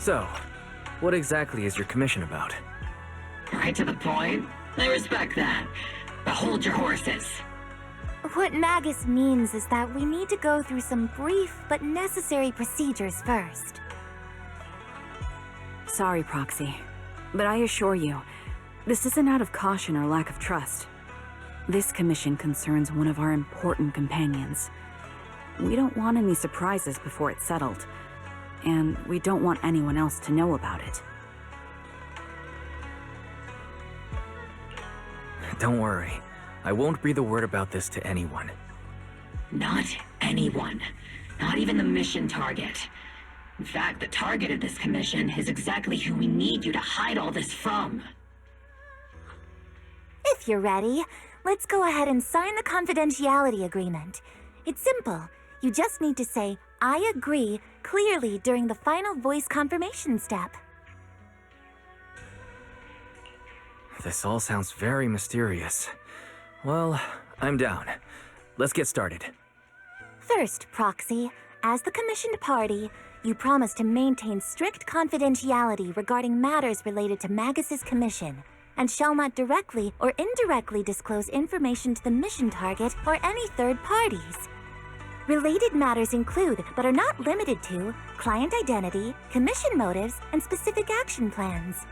So, what exactly is your commission about? Right to the point. I respect that. But hold your horses. What Magus means is that we need to go through some brief but necessary procedures first. Sorry, Proxy, but I assure you, this isn't out of caution or lack of trust. This commission concerns one of our important companions. We don't want any surprises before it's settled, and we don't want anyone else to know about it. Don't worry. I won't breathe a word about this to anyone. Not anyone. Not even the mission target. In fact, the target of this commission is exactly who we need you to hide all this from. If you're ready, let's go ahead and sign the confidentiality agreement. It's simple. You just need to say, "I agree," clearly during the final voice confirmation step. This all sounds very mysterious. Well, I'm down. Let's get started. First, Proxy, as the commissioned party, you promise to maintain strict confidentiality regarding matters related to Magus's commission, and shall not directly or indirectly disclose information to the mission target or any third parties. Related matters include, but are not limited to, client identity, commission motives, and specific action plans.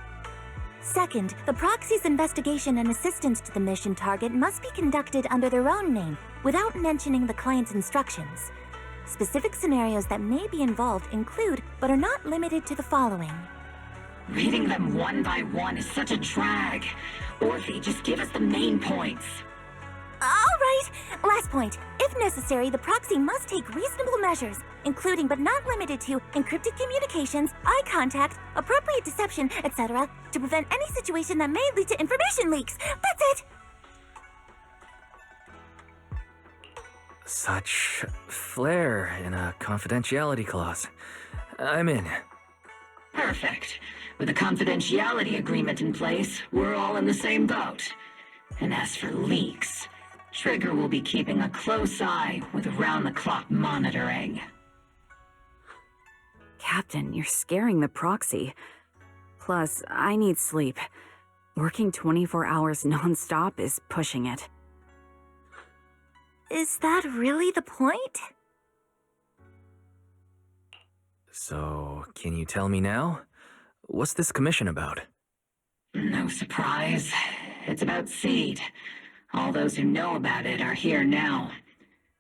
Second, the proxy's investigation and assistance to the mission target must be conducted under their own name, without mentioning the client's instructions. Specific scenarios that may be involved include, but are not limited to the following. Reading them one by one is such a drag. Orphe, just give us the main points. All right, last point. If necessary, the proxy must take reasonable measures, including but not limited to encrypted communications, eye contact, appropriate deception, etc., to prevent any situation that may lead to information leaks. That's it! Such flair in a confidentiality clause. I'm in. Perfect. With a confidentiality agreement in place, we're all in the same boat. And as for leaks, Trigger will be keeping a close eye with round-the-clock monitoring. Captain, you're scaring the proxy. Plus, I need sleep. Working 24 hours non-stop is pushing it. Is that really the point? So, can you tell me now? What's this commission about? No surprise. It's about Seed. All those who know about it are here now.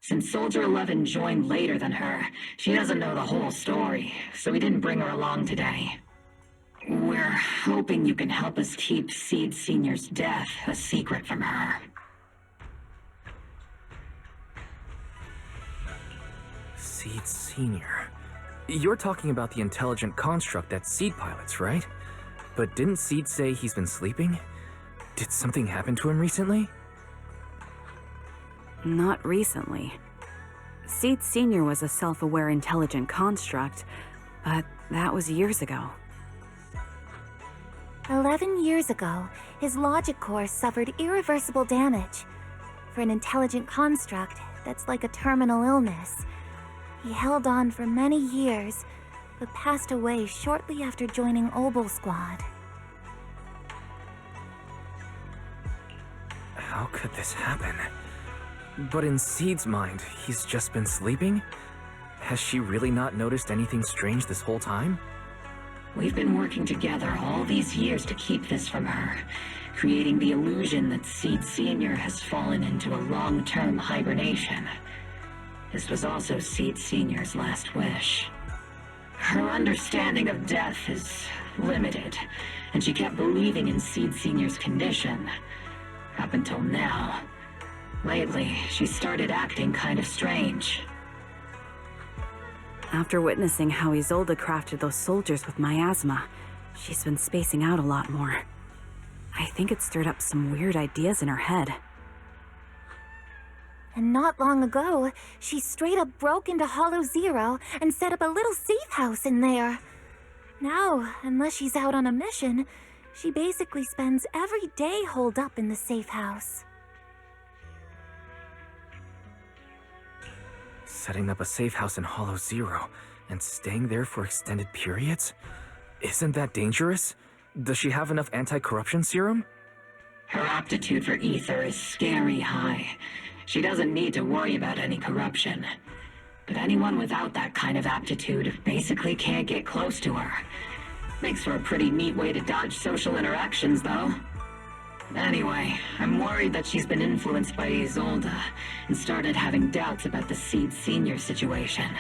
Since Soldier 11 joined later than her, she doesn't know the whole story, so we didn't bring her along today. We're hoping you can help us keep Seed Senior's death a secret from her. Seed Senior. You're talking about the intelligent construct that Seed pilots, right? But didn't Seed say he's been sleeping? Did something happen to him recently? Not recently. Seed Sr. was a self-aware intelligent construct, but that was years ago. 11 years ago, his logic core suffered irreversible damage. For an intelligent construct, that's like a terminal illness. He held on for many years, but passed away shortly after joining Obel Squad. How could this happen? But in Seed's mind, he's just been sleeping? Has she really not noticed anything strange this whole time? We've been working together all these years to keep this from her, creating the illusion that Seed Sr. has fallen into a long-term hibernation. This was also Seed Sr.'s last wish. Her understanding of death is limited, and she kept believing in Seed Sr.'s condition. Up until now. Lately, she started acting kind of strange. After witnessing how Isolde crafted those soldiers with miasma, she's been spacing out a lot more. I think it stirred up some weird ideas in her head. And not long ago, she straight up broke into Hollow Zero and set up a little safe house in there. Now, unless she's out on a mission, she basically spends every day holed up in the safe house. Setting up a safe house in Hollow Zero and staying there for extended periods? Isn't that dangerous? Does she have enough anti-corruption serum? Her aptitude for ether is scary high. She doesn't need to worry about any corruption. But anyone without that kind of aptitude basically can't get close to her. Makes for a pretty neat way to dodge social interactions, though. Anyway, I'm worried that she's been influenced by Isolde and started having doubts about the Seed Sr. situation.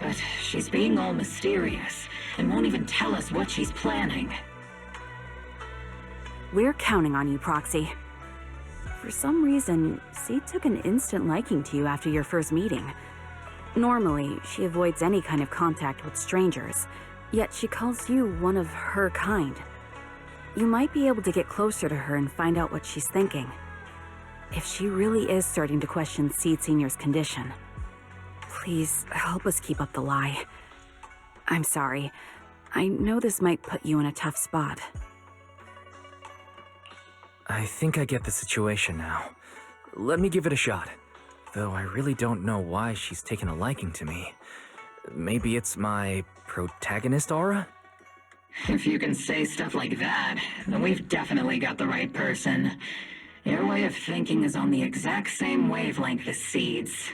But she's being all mysterious and won't even tell us what she's planning. We're counting on you, Proxy. For some reason, Seed took an instant liking to you after your first meeting. Normally, she avoids any kind of contact with strangers, yet she calls you one of her kind. You might be able to get closer to her and find out what she's thinking. If she really is starting to question Seed Sr.'s condition, please help us keep up the lie. I'm sorry. I know this might put you in a tough spot. I think I get the situation now. Let me give it a shot. Though I really don't know why she's taken a liking to me. Maybe it's my protagonist aura? If you can say stuff like that, then we've definitely got the right person. Your way of thinking is on the exact same wavelength as Seed's.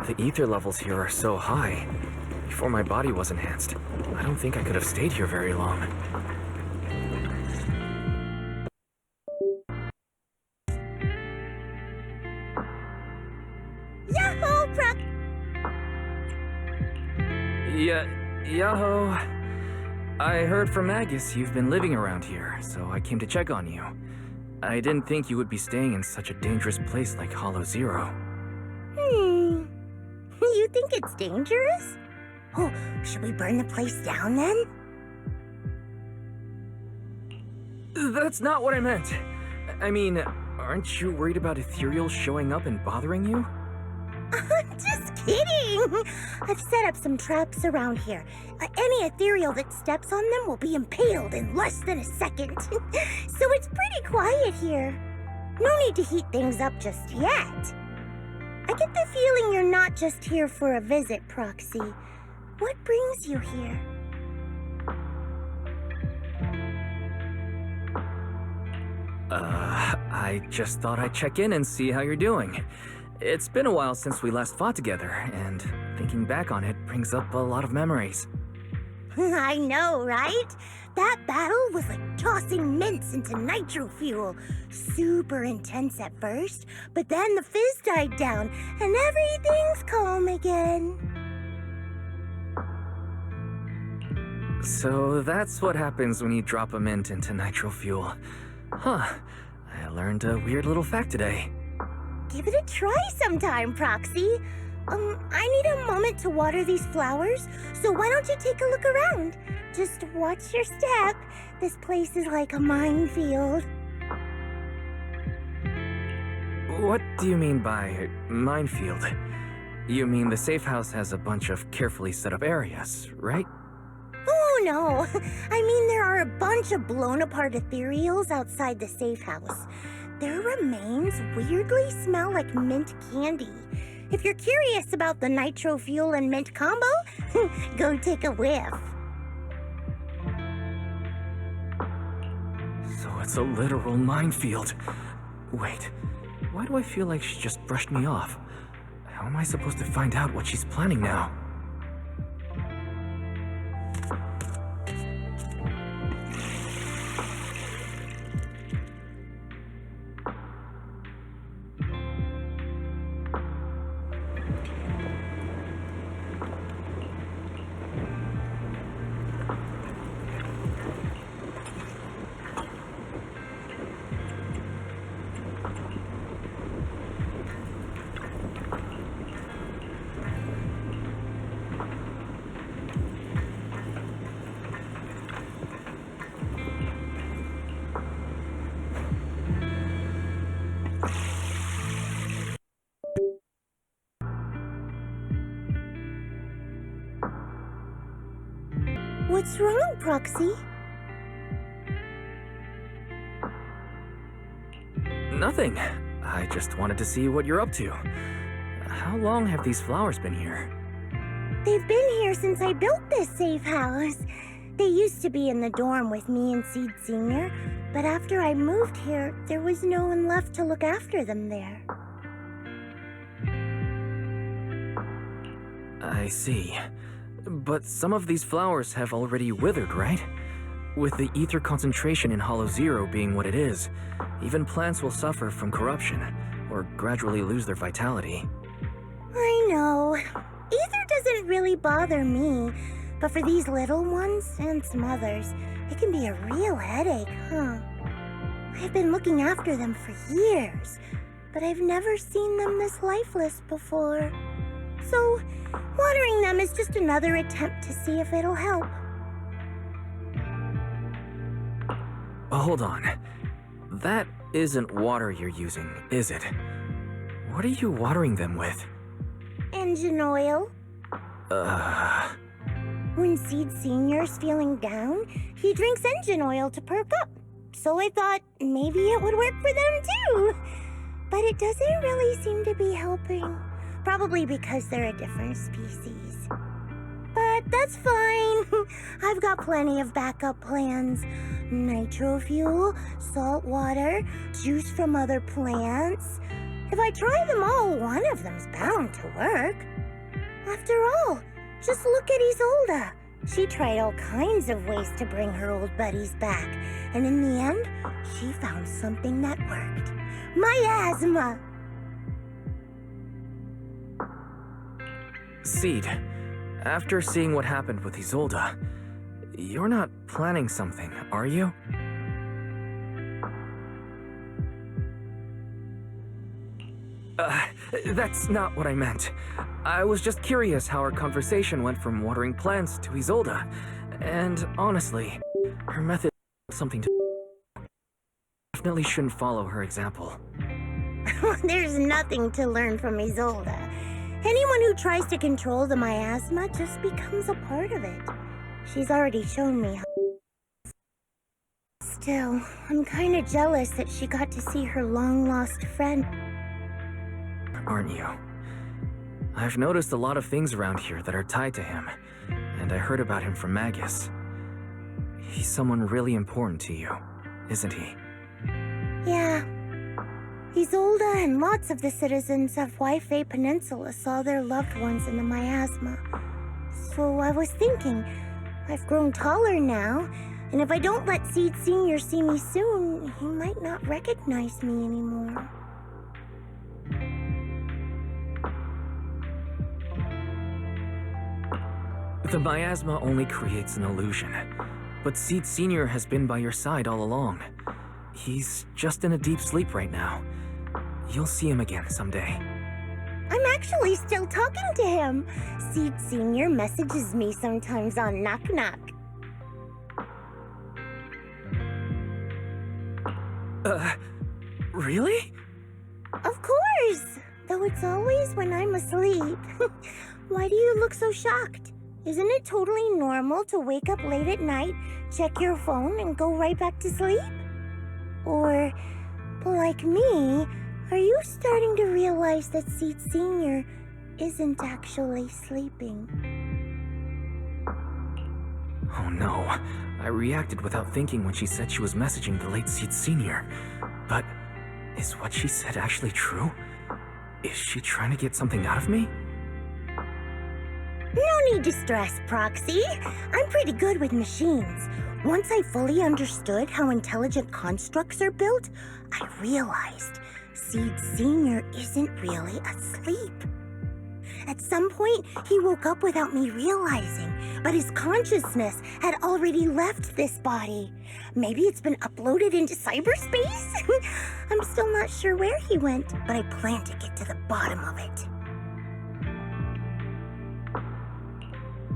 The ether levels here are so high. Before my body was enhanced, I don't think I could have stayed here very long. Yahoo, Proc! Yo. I heard from Agus you've been living around here, so I came to check on you. I didn't think you would be staying in such a dangerous place like Hollow Zero. You think it's dangerous? Oh, should we burn the place down then? That's not what I meant. I mean, aren't you worried about ethereals showing up and bothering you? Just kidding! I've set up some traps around here. Any ethereal that steps on them will be impaled in less than a second. So it's pretty quiet here. No need to heat things up just yet. I get the feeling you're not just here for a visit, Proxy. What brings you here? I just thought I'd check in and see how you're doing. It's been a while since we last fought together, and thinking back on it brings up a lot of memories. I know, right? That battle was like tossing mints into nitro fuel. Super intense at first, but then the fizz died down and everything's calm again. So that's what happens when you drop a mint into nitro fuel. Huh. I learned a weird little fact today. Give it a try sometime, Proxy. I need a moment to water these flowers, so why don't you take a look around? Just watch your step. This place is like a minefield. What do you mean by minefield? You mean the safe house has a bunch of carefully set up areas, right? Oh, no. I mean, there are a bunch of blown apart ethereals outside the safe house. Their remains weirdly smell like mint candy. If you're curious about the nitro fuel and mint combo, go take a whiff. So it's a literal minefield. Wait, why do I feel like she just brushed me off? How am I supposed to find out what she's planning now? What's wrong, Proxy? Nothing. I just wanted to see what you're up to. How long have these flowers been here? They've been here since I built this safe house. They used to be in the dorm with me and Seed Sr., but after I moved here, there was no one left to look after them there. I see. But some of these flowers have already withered, right? With the ether concentration in Hollow Zero being what it is, even plants will suffer from corruption, or gradually lose their vitality. I know. Ether doesn't really bother me, but for these little ones, and some others, it can be a real headache, huh? I've been looking after them for years, but I've never seen them this lifeless before. So, watering them is just another attempt to see if it'll help. Hold on. That isn't water you're using, is it? What are you watering them with? Engine oil. When Seed Senior's feeling down, he drinks engine oil to perk up. So I thought maybe it would work for them too. But it doesn't really seem to be helping. Probably because they're a different species. But that's fine. I've got plenty of backup plans. Nitro fuel, salt water, juice from other plants. If I try them all, one of them's bound to work. After all, just look at Isolda. She tried all kinds of ways to bring her old buddies back, and in the end, she found something that worked. Miasma! Seed, after seeing what happened with Isolda, you're not planning something, are you? That's not what I meant. I was just curious how our conversation went from watering plants to Isolda. And honestly, her method is something to... Definitely shouldn't follow her example. There's nothing to learn from Isolda. Anyone who tries to control the miasma just becomes a part of it. She's already shown me how. Still, I'm kinda jealous that she got to see her long-lost friend. Aren't you? I've noticed a lot of things around here that are tied to him, and I heard about him from Magus. He's someone really important to you, isn't he? Yeah. Isolda and lots of the citizens of Waifei Peninsula saw their loved ones in the miasma. So I was thinking, I've grown taller now, and if I don't let Seed Senior see me soon, he might not recognize me anymore. The miasma only creates an illusion, but Seed Senior has been by your side all along. He's just in a deep sleep right now. You'll see him again someday. I'm actually still talking to him. Seed Senior messages me sometimes on Knock Knock. Really? Of course! Though it's always when I'm asleep. Why do you look so shocked? Isn't it totally normal to wake up late at night, check your phone, and go right back to sleep? Or, like me, are you starting to realize that Seed Senior isn't actually sleeping? Oh no. I reacted without thinking when she said she was messaging the late Seed Senior. But is what she said actually true? Is she trying to get something out of me? No need to stress, Proxy. I'm pretty good with machines. Once I fully understood how intelligent constructs are built, I realized Seed Senior isn't really asleep. At some point, he woke up without me realizing, but his consciousness had already left this body. Maybe it's been uploaded into cyberspace? I'm still not sure where he went, but I plan to get to the bottom of it.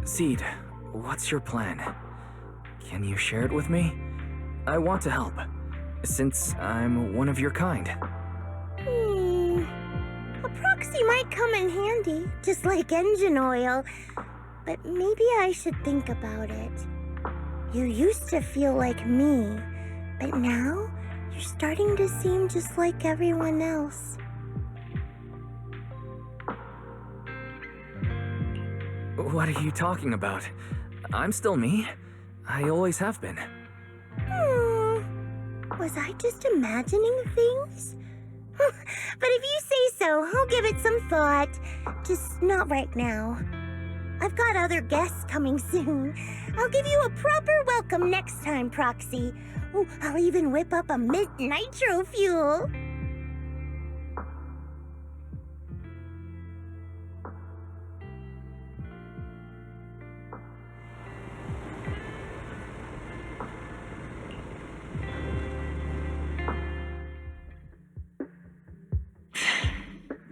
Seed, what's your plan? Can you share it with me? I want to help, since I'm one of your kind. A proxy might come in handy, just like engine oil. But maybe I should think about it. You used to feel like me, but now you're starting to seem just like everyone else. What are you talking about? I'm still me. I always have been. Was I just imagining things? But if you say so, I'll give it some thought. Just not right now. I've got other guests coming soon. I'll give you a proper welcome next time, Proxy. Oh, I'll even whip up a mint nitro fuel.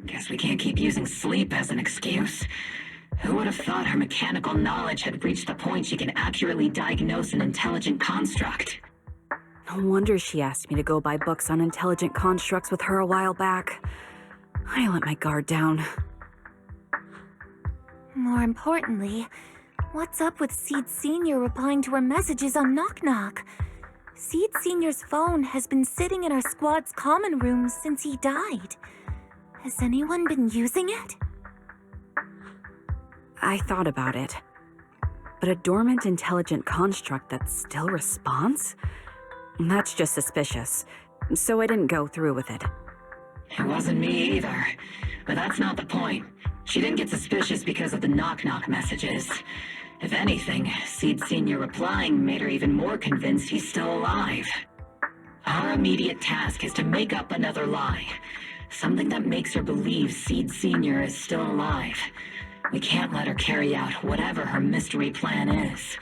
Guess we can't keep using sleep as an excuse. Who would have thought her mechanical knowledge had reached the point she can accurately diagnose an intelligent construct? No wonder she asked me to go buy books on intelligent constructs with her a while back. I let my guard down. More importantly, what's up with Seed Senior replying to her messages on Knock Knock? Seed Senior's phone has been sitting in our squad's common room since he died. Has anyone been using it? I thought about it. But a dormant intelligent construct that still responds? That's just suspicious. So I didn't go through with it. It wasn't me either. But that's not the point. She didn't get suspicious because of the knock-knock messages. If anything, Seed Senior replying made her even more convinced he's still alive. Our immediate task is to make up another lie. Something that makes her believe Seed Senior is still alive. We can't let her carry out whatever her mystery plan is.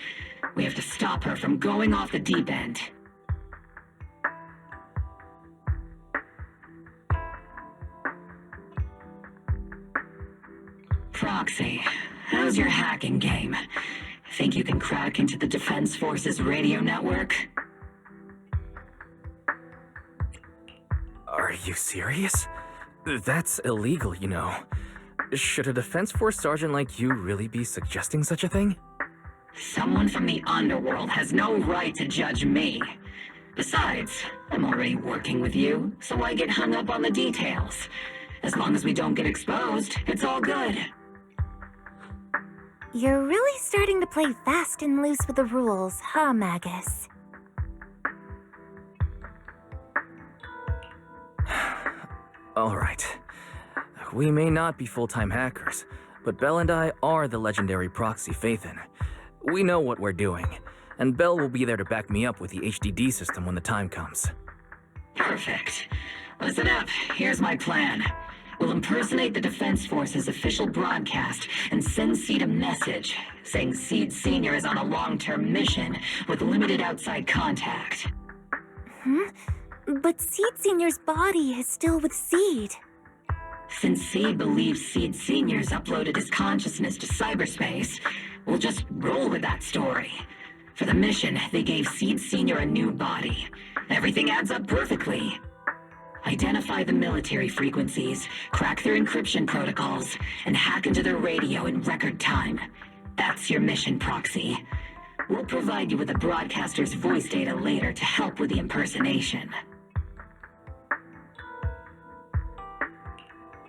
We have to stop her from going off the deep end. Proxy, how's your hacking game? Think you can crack into the Defense Force's radio network? Are you serious? That's illegal, you know. Should a Defense Force sergeant like you really be suggesting such a thing? Someone from the underworld has no right to judge me. Besides, I'm already working with you, so why get hung up on the details? As long as we don't get exposed, it's all good. You're really starting to play fast and loose with the rules, huh, Magus? Alright. We may not be full-time hackers, but Belle and I are the legendary Proxy Phaethon. We know what we're doing, and Belle will be there to back me up with the HDD system when the time comes. Perfect. Listen up, here's my plan. We'll impersonate the Defense Force's official broadcast and send Seed a message saying Seed Sr. is on a long-term mission with limited outside contact. But Seed Senior's body is still with Seed. Since Seed believes Seed Sr.'s uploaded his consciousness to cyberspace, we'll just roll with that story. For the mission, they gave Seed Sr. a new body. Everything adds up perfectly. Identify the military frequencies, crack their encryption protocols, and hack into their radio in record time. That's your mission, Proxy. We'll provide you with the broadcaster's voice data later to help with the impersonation.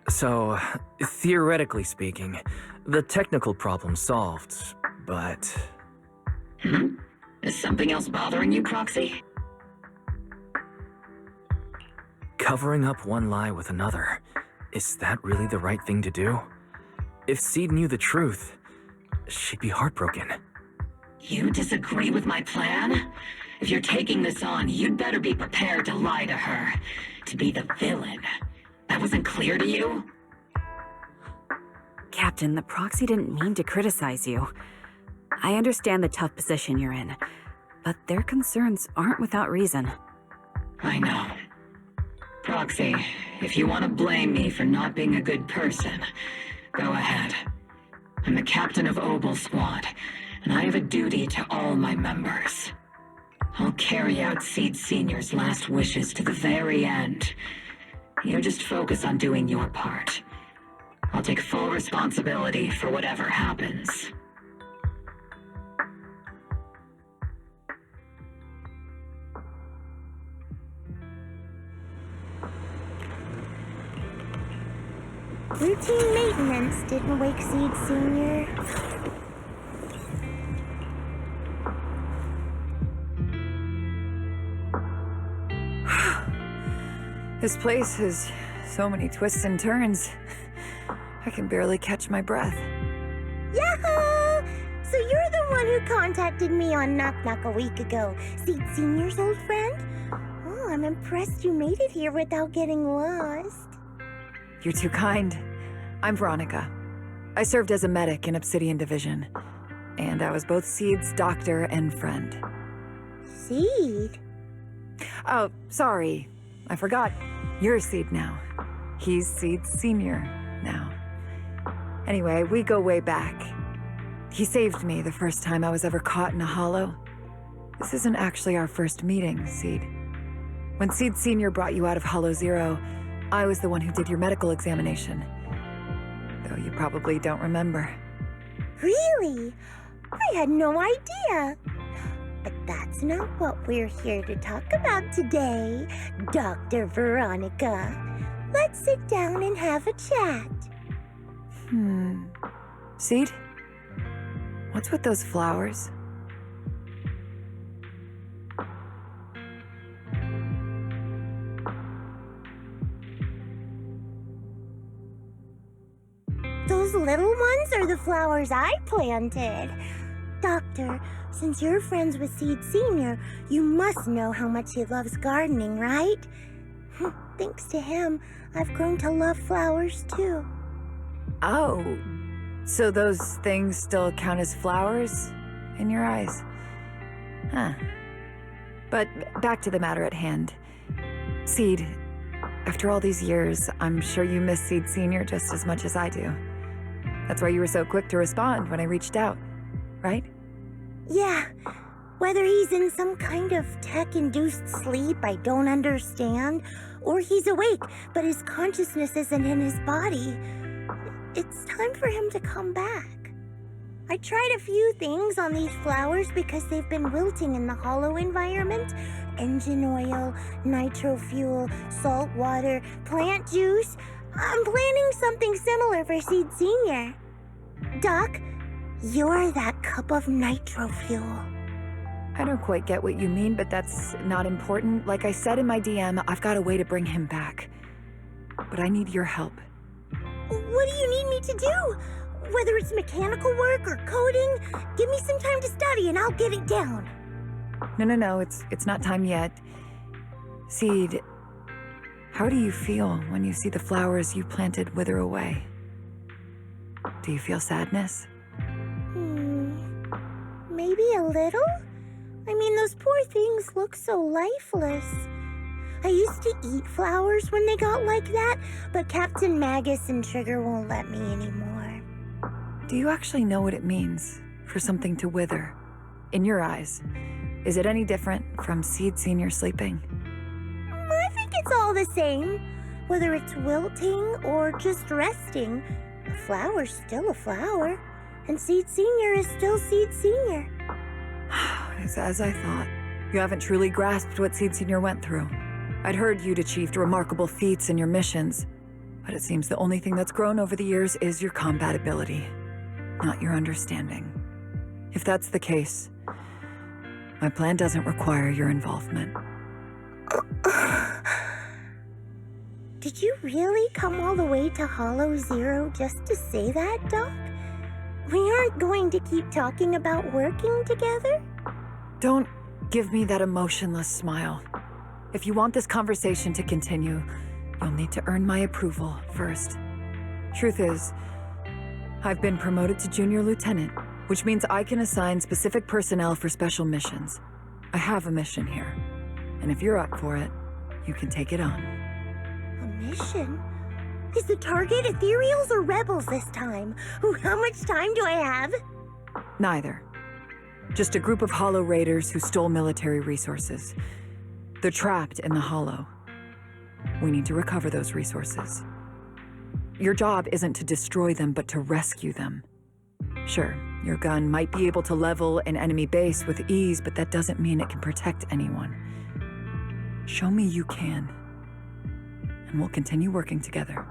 So, theoretically speaking, the technical problem's solved, but... Is something else bothering you, Proxy? Covering up one lie with another, is that really the right thing to do? If Seed knew the truth, she'd be heartbroken. You disagree with my plan? If you're taking this on, you'd better be prepared to lie to her, to be the villain. That wasn't clear to you? Captain, the Proxy didn't mean to criticize you. I understand the tough position you're in, but their concerns aren't without reason. I know. Proxy, if you want to blame me for not being a good person, go ahead. I'm the captain of Obel Squad, and I have a duty to all my members. I'll carry out Seed Senior's last wishes to the very end. You just focus on doing your part. I'll take full responsibility for whatever happens. Routine maintenance didn't wake Seed Senior. This place has so many twists and turns. I can barely catch my breath. Yahoo! So you're the one who contacted me on Knock Knock a week ago, Seed Senior's old friend? Oh, I'm impressed you made it here without getting lost. You're too kind. I'm Veronica. I served as a medic in Obsidian Division, and I was both Seed's doctor and friend. Seed? Oh, sorry. I forgot. You're Seed now. He's Seed Senior now. Anyway, we go way back. He saved me the first time I was ever caught in a hollow. This isn't actually our first meeting, Seed. When Seed Senior brought you out of Hollow Zero, I was the one who did your medical examination. Though you probably don't remember. Really? I had no idea. But that's not what we're here to talk about today, Dr. Veronica. Let's sit down and have a chat. Seed? What's with those flowers? Those little ones are the flowers I planted. Doctor, since you're friends with Seed Senior, you must know how much he loves gardening, right? Thanks to him, I've grown to love flowers too. Oh, so those things still count as flowers in your eyes? Huh. But back to the matter at hand. Seed, after all these years, I'm sure you miss Seed Senior just as much as I do. That's why you were so quick to respond when I reached out, right? Yeah, whether he's in some kind of tech-induced sleep I don't understand, or he's awake, but his consciousness isn't in his body, it's time for him to come back. I tried a few things on these flowers because they've been wilting in the hollow environment. Engine oil, nitro fuel, salt water, plant juice. I'm planning something similar for Seed Senior. Doc, you're that cup of nitro fuel. I don't quite get what you mean, but that's not important. Like I said in my DM, I've got a way to bring him back. But I need your help. What do you need me to do? Whether it's mechanical work or coding, give me some time to study and I'll get it down. No, it's not time yet. Seed, how do you feel when you see the flowers you planted wither away? Do you feel sadness? Maybe a little? I mean, those poor things look so lifeless. I used to eat flowers when they got like that, but Captain Magus and Trigger won't let me anymore. Do you actually know what it means for something to wither? In your eyes, is it any different from Seed Senior sleeping? I think it's all the same. Whether it's wilting or just resting, a flower's still a flower, and Seed Senior is still Seed Senior. It's as I thought. You haven't truly grasped what Seed Senior went through. I'd heard you'd achieved remarkable feats in your missions, but it seems the only thing that's grown over the years is your combat ability, not your understanding. If that's the case, my plan doesn't require your involvement. Did you really come all the way to Hollow Zero just to say that, Doc? We aren't going to keep talking about working together? Don't give me that emotionless smile. If you want this conversation to continue, you'll need to earn my approval first. Truth is, I've been promoted to Junior Lieutenant, which means I can assign specific personnel for special missions. I have a mission here, and if you're up for it, you can take it on. A mission? Is the target Ethereals or Rebels this time? How much time do I have? Neither. Just a group of Hollow Raiders who stole military resources. They're trapped in the Hollow. We need to recover those resources. Your job isn't to destroy them, but to rescue them. Sure, your gun might be able to level an enemy base with ease, but that doesn't mean it can protect anyone. Show me you can, and we'll continue working together.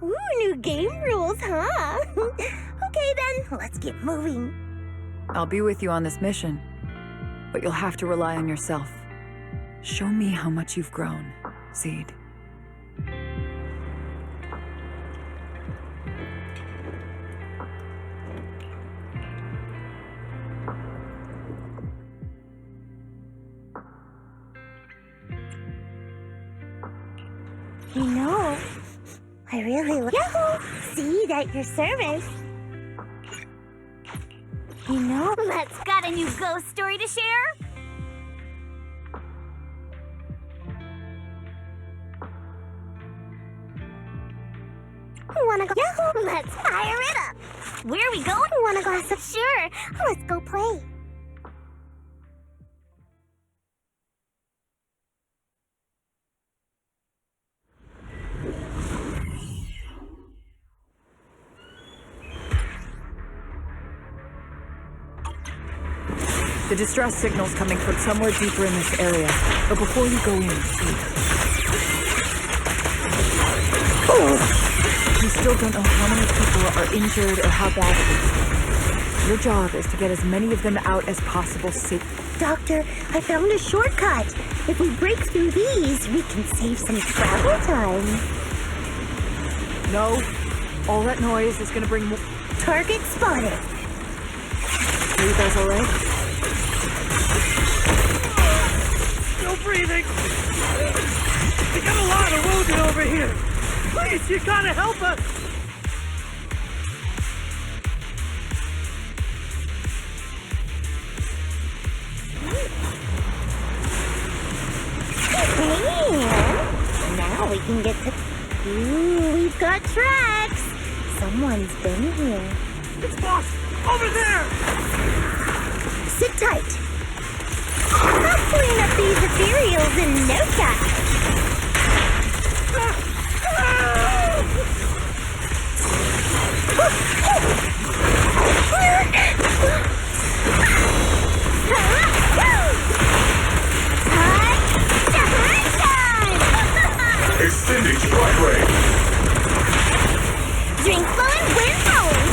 Ooh, new game rules, huh? Okay then, let's get moving. I'll be with you on this mission, but you'll have to rely on yourself. Show me how much you've grown, Seed. You know, I really like Seed at your service. You know, Let's got a new ghost story to share? wanna go? Yahoo! Let's fire it up! Where are we going? Want a glass of? Sure. Let's go play. The distress signal's coming from somewhere deeper in this area. But before you go in, see. We still don't know how many people are injured or how badly. Your job is to get as many of them out as possible safe. Doctor, I found a shortcut. If we break through these, we can save some travel time. No. All that noise is gonna bring more. Target spotted. Are you guys alright? Still breathing. We got a lot of wounded over here. Please, you gotta help us. Man, now we can get to... Ooh, we've got tracks. Someone's been here. It's boss over there. Sit tight. I'll clean up these ethereals in no time. Extending strike range. Drink flowing, wind flowing.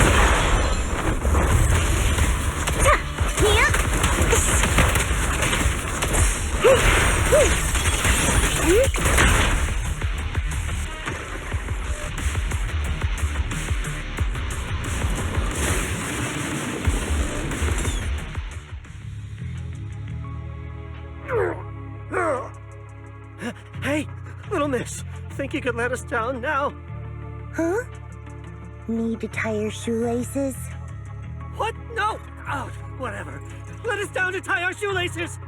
Hey, little miss. Think you could let us down now? Huh? Need to tie your shoelaces? What? No! Oh, whatever. Let us down to tie our shoelaces!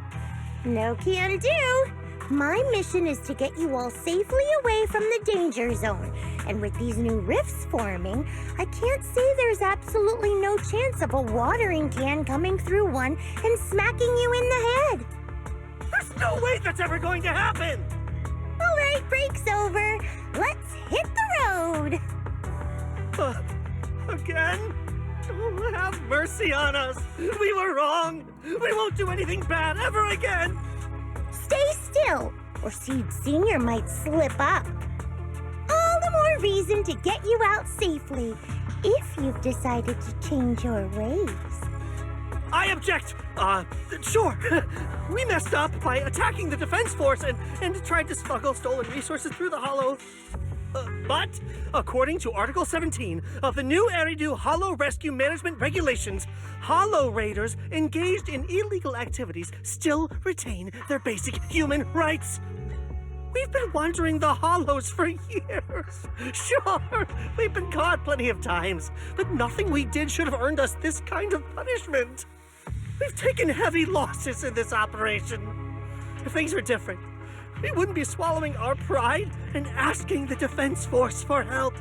No can do. My mission is to get you all safely away from the danger zone. And with these new rifts forming, I can't say there's absolutely no chance of a watering can coming through one and smacking you in the head. There's no way that's ever going to happen! All right, break's over. Let's hit the road. Again? Oh, have mercy on us. We were wrong. We won't do anything bad ever again. Stay still, or Seed Senior might slip up. All the more reason to get you out safely, if you've decided to change your ways. I object. Sure. We messed up by attacking the defense force and tried to smuggle stolen resources through the Hollow. But, according to Article 17 of the new Eridu Hollow Rescue Management Regulations, Hollow Raiders engaged in illegal activities still retain their basic human rights. We've been wandering the Hollows for years. Sure, we've been caught plenty of times, but nothing we did should have earned us this kind of punishment. We've taken heavy losses in this operation. If things were different, we wouldn't be swallowing our pride and asking the defense force for help.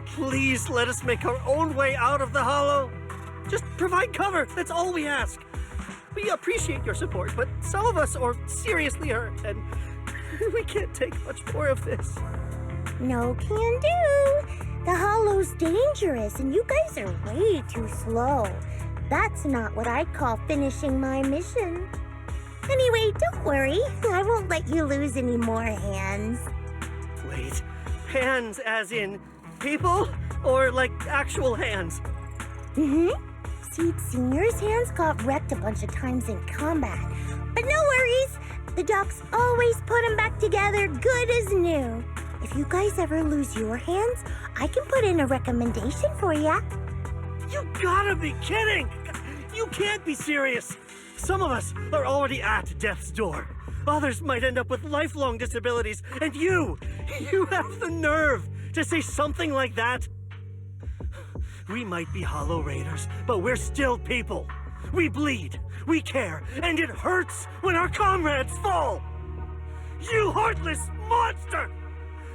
Please let us make our own way out of the Hollow. Just provide cover, that's all we ask. We appreciate your support, but some of us are seriously hurt, and we can't take much more of this. No can do. The Hollow's dangerous, and you guys are way too slow. That's not what I'd call finishing my mission. Anyway, don't worry. I won't let you lose any more hands. Wait, hands as in people? Or like actual hands? Mm-hmm. Seed Senior's hands got wrecked a bunch of times in combat. But no worries. The docs always put them back together good as new. If you guys ever lose your hands, I can put in a recommendation for ya. You gotta be kidding! You can't be serious! Some of us are already at death's door. Others might end up with lifelong disabilities, and you have the nerve to say something like that? We might be Hollow Raiders, but we're still people. We bleed, we care, and it hurts when our comrades fall! You heartless monster!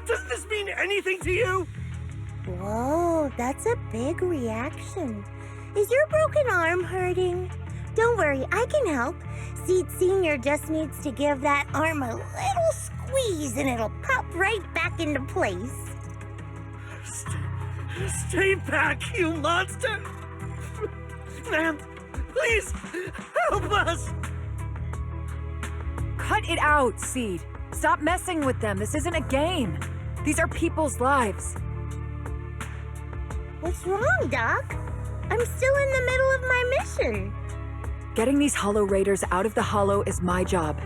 Does this mean anything to you? Whoa, that's a big reaction. Is your broken arm hurting? Don't worry, I can help. Seed Senior just needs to give that arm a little squeeze and it'll pop right back into place. Stay back, you monster! Ma'am, please, help us! Cut it out, Seed. Stop messing with them. This isn't a game. These are people's lives. What's wrong, Doc? I'm still in the middle of my mission. Getting these Hollow Raiders out of the Hollow is my job.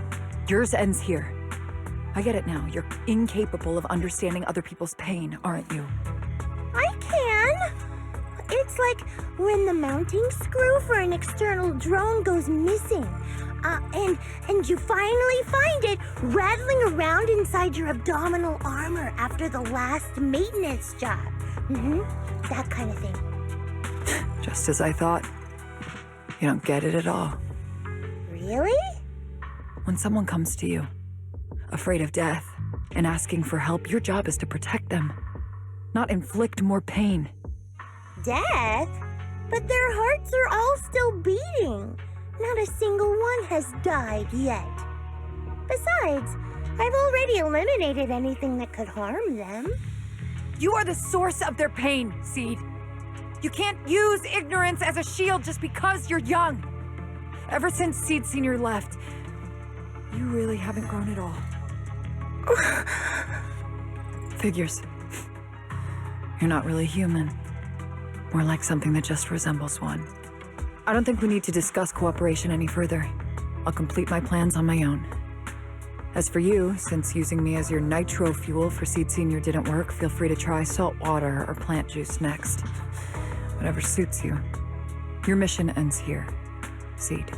Yours ends here. I get it now. You're incapable of understanding other people's pain, aren't you? I can. It's like when the mounting screw for an external drone goes missing. And you finally find it rattling around inside your abdominal armor after the last maintenance job. That kind of thing. Just as I thought. You don't get it at all. Really? When someone comes to you, afraid of death, and asking for help, your job is to protect them, not inflict more pain. Death? But their hearts are all still beating. Not a single one has died yet. Besides, I've already eliminated anything that could harm them. You are the source of their pain, Seed. You can't use ignorance as a shield just because you're young. Ever since Seed Senior left, you really haven't grown at all. Figures. You're not really human. More like something that just resembles one. I don't think we need to discuss cooperation any further. I'll complete my plans on my own. As for you, since using me as your nitro fuel for Seed Senior didn't work, feel free to try salt water or plant juice next. Whatever suits you. Your mission ends here, Seed.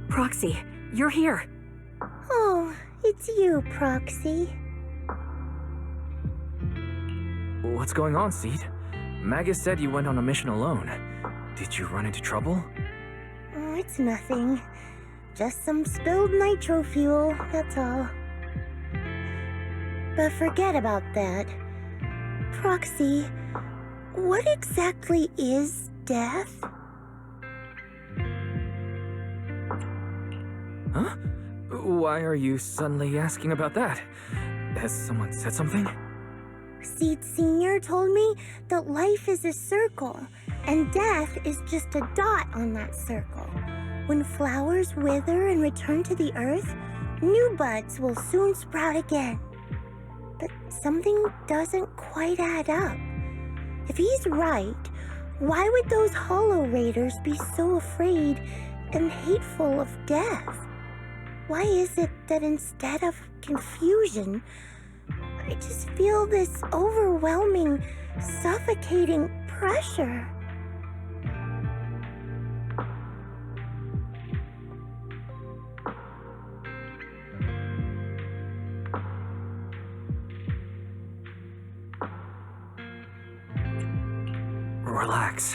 Proxy, you're here. Oh, it's you, Proxy. What's going on, Seed? Magus said you went on a mission alone. Did you run into trouble? Oh, it's nothing. Just some spilled nitro fuel, that's all. But forget about that. Proxy, what exactly is death? Huh? Why are you suddenly asking about that? Has someone said something? Seed Senior told me that life is a circle, and death is just a dot on that circle. When flowers wither and return to the earth, new buds will soon sprout again. But something doesn't quite add up. If he's right, why would those Hollow Raiders be so afraid and hateful of death? Why is it that instead of confusion, I just feel this overwhelming, suffocating pressure? Relax.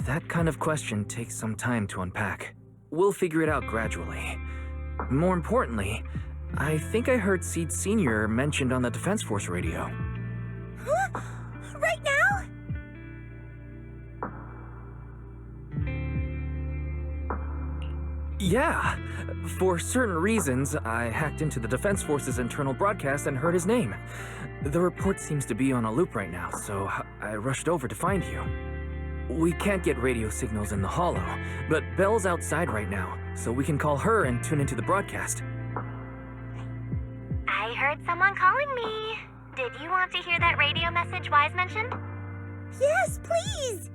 That kind of question takes some time to unpack. We'll figure it out gradually. More importantly, I think I heard Seed Senior mentioned on the Defense Force radio. Huh? Right now? Yeah. For certain reasons, I hacked into the Defense Force's internal broadcast and heard his name. The report seems to be on a loop right now, so I rushed over to find you. We can't get radio signals in the Hollow, but Belle's outside right now, so we can call her and tune into the broadcast. I heard someone calling me. Did you want to hear that radio message Wise mentioned? Yes, please!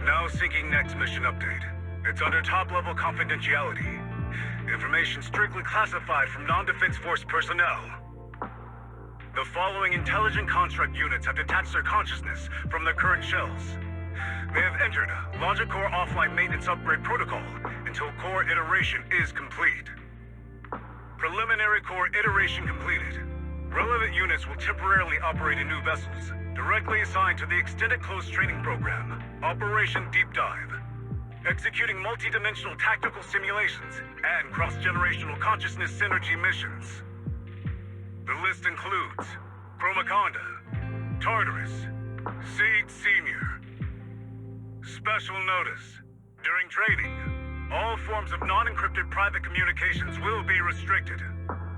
Now seeking next mission update. It's under top-level confidentiality. Information strictly classified from non-Defense Force personnel. The following intelligent construct units have detached their consciousness from their current shells. They have entered Logic Core offline maintenance upgrade protocol until core iteration is complete. Preliminary core iteration completed. Relevant units will temporarily operate in new vessels, directly assigned to the Extended Close Training Program, Operation Deep Dive. Executing multi-dimensional tactical simulations and cross-generational consciousness synergy missions. The list includes Chromaconda, Tartarus, Seed Senior. Special notice. During training, all forms of non-encrypted private communications will be restricted.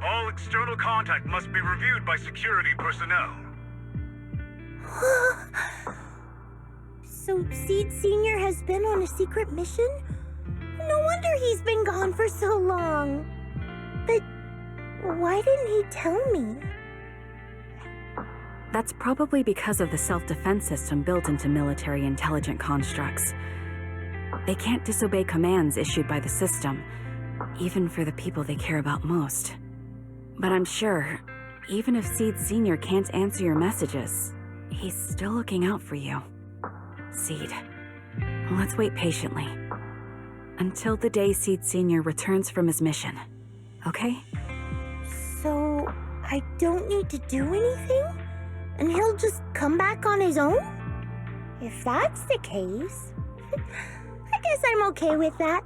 All external contact must be reviewed by security personnel. So Seed Senior has been on a secret mission? No wonder he's been gone for so long. But why didn't he tell me? That's probably because of the self-defense system built into military intelligent constructs. They can't disobey commands issued by the system, even for the people they care about most. But I'm sure, even if Seed Senior can't answer your messages, he's still looking out for you. Seed, let's wait patiently. Until the day Seed Senior returns from his mission, okay? So I don't need to do anything? And he'll just come back on his own? If that's the case, I guess I'm okay with that.